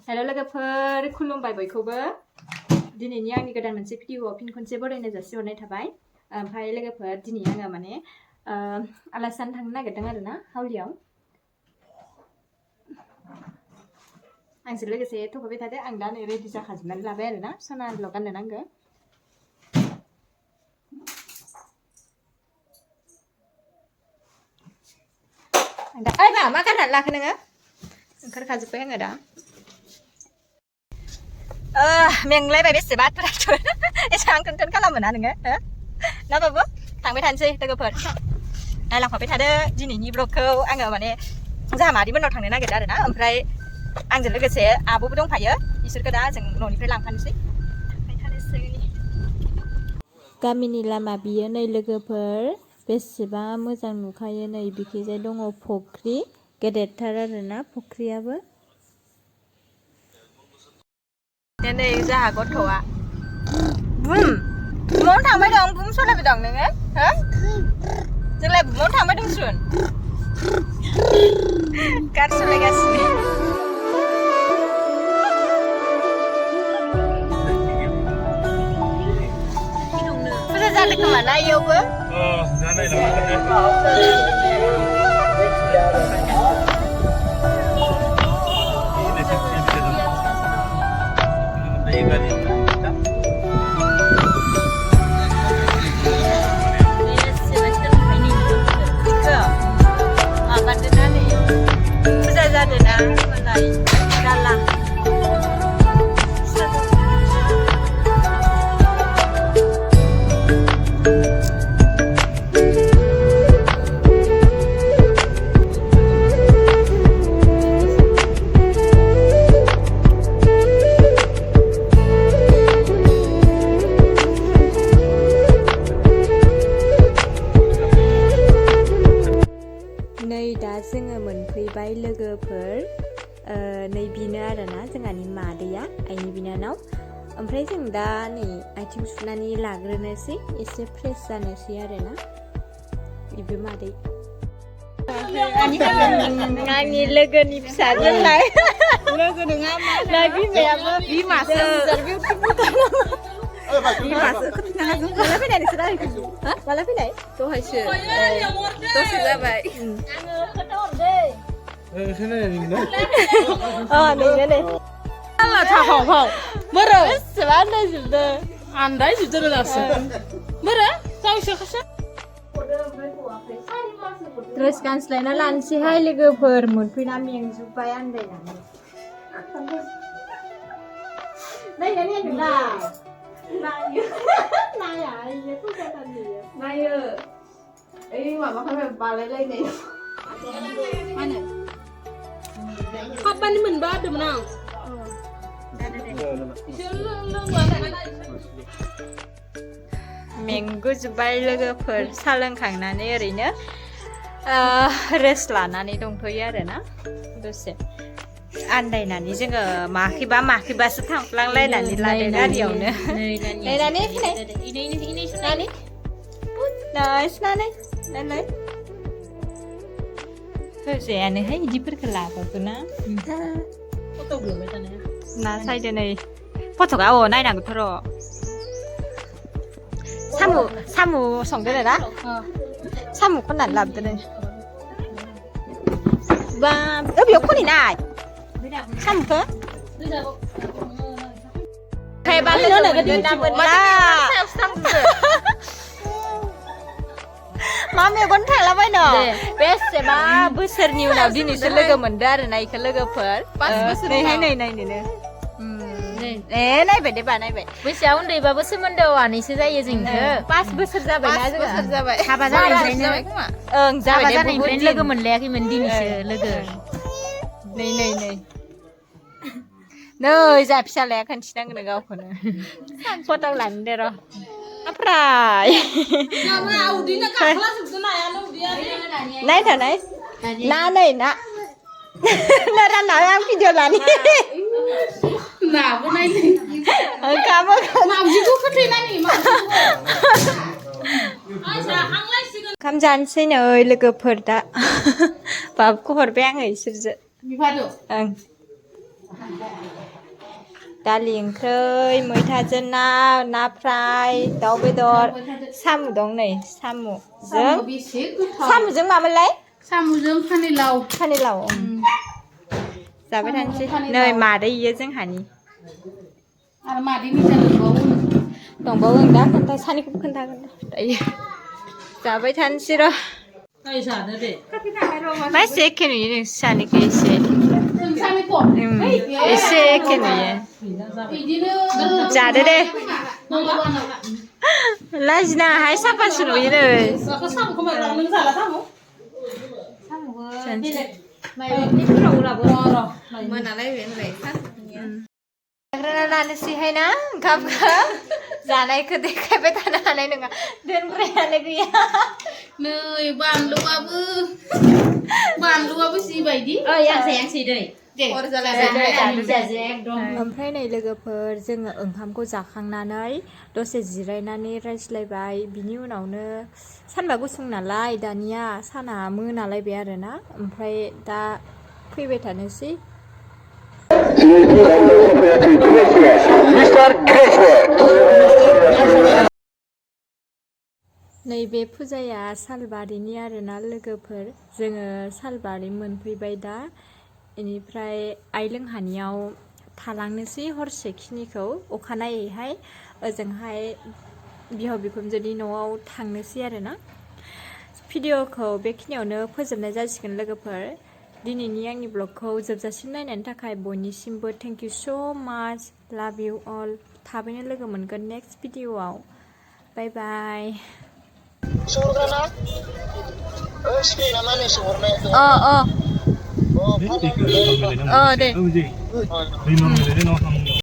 हेल' लोगोफोर खुलुमबाय बयखौबो दिनैनि आंनि गोदान मोनसे भिडिअआव फिन खनसे बरायनाय जासिहरनाय थाबाय ओमफ्राय लोगोफोर दिनै आङो माने आलासि जानो थांनो नागिरदों आरो ना हावलियाव आंजों लोगोसे थफायबाय थादो आं दा नै रेडि जाखाजोबनानै लाबाय आरो ना सनाल' गाननो नांगौ आं दा ओइ मा गाननानै लाखो नोङो ओंखारखाजोब्बाय आङो दा मेंलायबाय बेसेबा ट्रेक्टर एसेबां टन खालामो ना नोङो ना बाबु थांबाय थानोसै लोगोफोर नायलांफाबाय थादो दिनैनि ब्लगखौ आङो माने जाहा मादैमोननाव थांनो नागिरदों आरो ना ओमफ्राय आंजों लोगोसे आब'बो दंफायो बिसोरखौ दा जों न'निफ्राय लांफानोसै थांबाय थानोसै गामिनि लामा बियो नै लोगोफोर बेसेबा मोजां नुखायो नै बिखैजाय दङ फुख्रि गेदेरथार आरोना फुख्रियाबो नै जाहा गथ'आ बुमावनो थांबाय दं बुम सलायबाय दं नोङो हो जोंलाय बुमावनो थांबाय दंसुन कार सलायगासिनो फुजा जादों खोमा ना इयावबो जानाय फुजा जादोंना मालाय गाला नै दा जोङो मोनफैबाय लोगोफोर नै बेनो आरोना जोंहानि मादैया आइनि बिनानाव ओमफ्राय जों दा नै आथिं सुनानै लाग्रोनोसै एसे फ्रेस जानोसै आरोना बेबो मादै आंनि लोगोनि फिसाजोलाय लोगो नङा मा बिमायाबो बिमासो बिमासो माला फैनाय नोंसोर माला फैनाय दहायसो दसे जाबाय नैनो नै Allah थाव बोरो बेसेबा आन्दायजोबदो आन्दायजोबदो दासो बोरो जावैसो खासो ड्रेस गानस्लायना लानोसैहाय लोगोफोर मोनफैना मेंजोब्बाय आन्दायनानै नायनानै नायदोंलाय नायो नाया इयो फैसाथारनियो नायो ओइ माबाखौनो बालायलायनाय मा होनो खाबानि मोनबा होदोंमोन आं मेंगुजोब्बाय लोगोफोर साहा लोंखांनानै ओरैनो रेस्ट लानानै दंथ'यो आरोना दसे आन्दायनानै जोङो माखैबासो थांफ्लांलायनानै लादों गारियावनो नायनानै फैनाय नायनानै होजायानोहाय बिदिफोरखौ लाबाबोना ना सायदो नै फट'आ नायनांगौथ' र' साम' संदो ना साम' खननानै लाबोदो नै बा बेयाव खनैनाय साम'खौ मा मेगन थालाबायनो बेसेबा बोसोरनि उनाव दिनैसो लोगो मोनदो आरोना इखौ लोगोफोर नैहाय नै नायनोनो नायबाय दे बानायबाय बैसोआ उन्दैबाबो सोमोन्दोआव आनैसो जायो जोंखो 5 बोसोर जाबायना जोङो हाबा जानायनिफ्रायनो ओं जाबाय दे जानायनिफ्रायनो लोगो मोनलायाखैमोन दिनैसो लोगो नै जा फिसालाया खोन्थिनांगोन गावखौनो फट' लानो दे र' ओमफ्राय नायथा नाय ना नै ना रानना आं भिडिअ लानि नाबो नायनो मावजिखौ फोथैनानै ओंखाम जानोसै नै लोगोफोर दा बाबुखौ हरबाय आङो इसोरजो ओं दालि ओंख्रै मैथाजों ना फ्राय दाउ बेदर साम' दं नै साम'जों मामोनलाय साम'जों फानिलाव फानिलाव जाबाय थानोसै नै मादै इयो जोंहानि आरो मादै मिथा दंबावो आं दा खोन्था सानैखौबो खोन्थागोन दायो जाबाय थानोसै र' ओइ जादो दे मा एसे एखे नुयो नोंसोर सानैखौ एसे एसे एखे नुयो जादो दे लाजिनाङाहाय साफासो नुयो नै जाग्रा लानोसैहाय ना ओंखामखौ जानायखौ देखायबाय थानो हानाय नङा दोनग्रायानो गैया नै बानलुआबो जिबायदि जायासै दै ओमफ्राय नै लोगोफोर जोङो ओंखामखौ जाखांनानै दसे जिरायनानै रायज्लायबाय बिनि उनावनो सानबा गुसुं नालाय दानिया साना मोनालायबाय आरोना ओमफ्राय दा फैबाय थानोसै नैबे फुजाया सालबारिनि आरोना लोगोफोर जोङो सालबारि मोनफैबाय दा बेनिफ्राय आइ लोंहानियाव थालांनोसै हरसेखिनिखौ अखानायैहाय ओजोंहाय बिहाव बिखुनजोनि न'आव थांनोसै आरोना भिडिअखौ बेखिनियावनो फोजोबनाय जासिगोन लोगोफोर दिनैनि आंनि ब्लगखौ जोबजासिम नायनायनि थाखाय बयनिसिमबो थेंक इउ स' माच लाभ इउ अल थाबैनो लोगो मोनगोन नेक्स्ट भिडिअआव बाय बाय दे